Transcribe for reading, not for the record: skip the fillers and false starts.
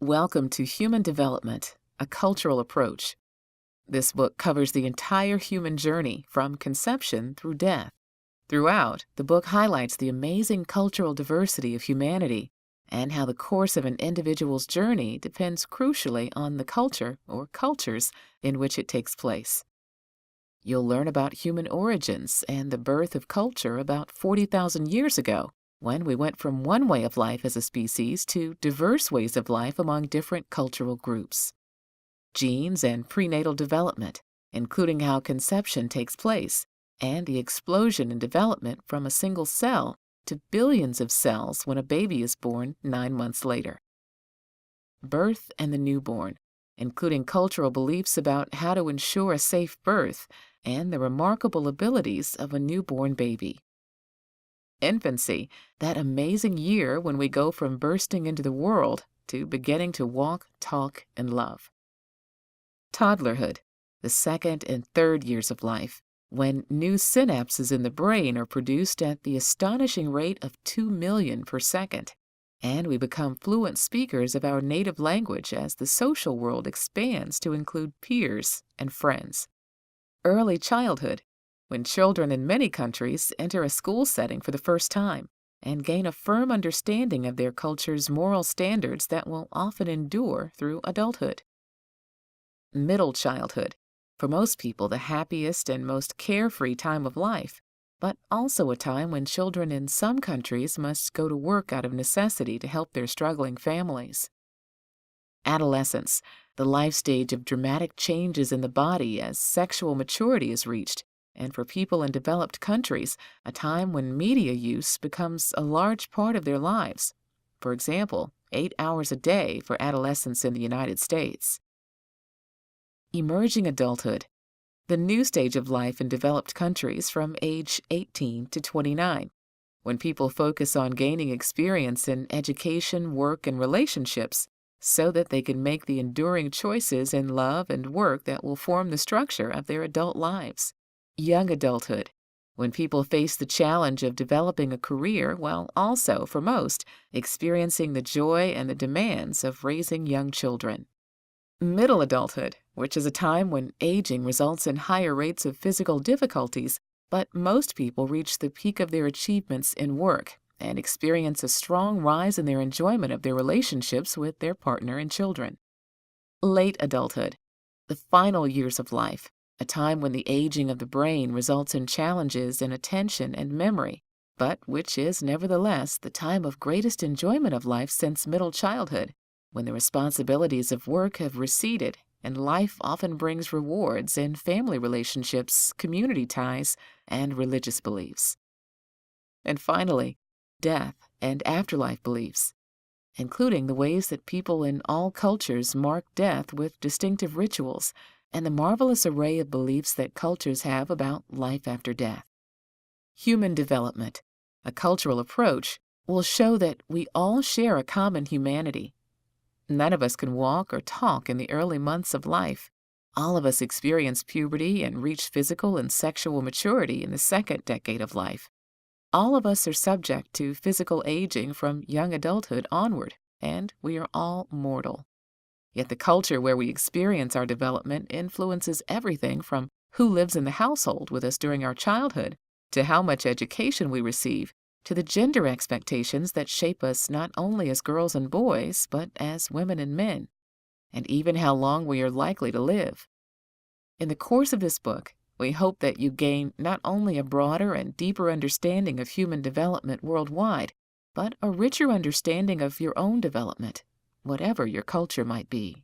Welcome to Human Development, a Cultural Approach. This book covers the entire human journey from conception through death. Throughout, the book highlights the amazing cultural diversity of humanity and how the course of an individual's journey depends crucially on the culture or cultures in which it takes place. You'll learn about human origins and the birth of culture about 40,000 years ago, when we went from one way of life as a species to diverse ways of life among different cultural groups. Genes and prenatal development, including how conception takes place, and the explosion in development from a single cell to billions of cells when a baby is born 9 months later. Birth and the newborn, including cultural beliefs about how to ensure a safe birth and the remarkable abilities of a newborn baby. Infancy, that amazing year when we go from bursting into the world to beginning to walk, talk, and love. Toddlerhood, the second and third years of life, when new synapses in the brain are produced at the astonishing rate of 2 million per second, and we become fluent speakers of our native language as the social world expands to include peers and friends. Early childhood, when children in many countries enter a school setting for the first time and gain a firm understanding of their culture's moral standards that will often endure through adulthood. Middle childhood, for most people the happiest and most carefree time of life, but also a time when children in some countries must go to work out of necessity to help their struggling families. Adolescence, the life stage of dramatic changes in the body as sexual maturity is reached, and for people in developed countries, a time when media use becomes a large part of their lives. For example, 8 hours a day for adolescents in the United States. Emerging adulthood, the new stage of life in developed countries from age 18 to 29, when people focus on gaining experience in education, work, and relationships so that they can make the enduring choices in love and work that will form the structure of their adult lives. Young adulthood, when people face the challenge of developing a career while also, for most, experiencing the joy and the demands of raising young children. Middle adulthood, which is a time when aging results in higher rates of physical difficulties, but most people reach the peak of their achievements in work and experience a strong rise in their enjoyment of their relationships with their partner and children. Late adulthood, the final years of life, a time when the aging of the brain results in challenges in attention and memory, but which is nevertheless the time of greatest enjoyment of life since middle childhood, when the responsibilities of work have receded and life often brings rewards in family relationships, community ties, and religious beliefs. And finally, death and afterlife beliefs, including the ways that people in all cultures mark death with distinctive rituals and the marvelous array of beliefs that cultures have about life after death. Human development, a cultural approach, will show that we all share a common humanity. None of us can walk or talk in the early months of life. All of us experience puberty and reach physical and sexual maturity in the second decade of life. All of us are subject to physical aging from young adulthood onward, and we are all mortal. Yet the culture where we experience our development influences everything from who lives in the household with us during our childhood, to how much education we receive, to the gender expectations that shape us not only as girls and boys, but as women and men, and even how long we are likely to live. In the course of this book, we hope that you gain not only a broader and deeper understanding of human development worldwide, but a richer understanding of your own development, whatever your culture might be.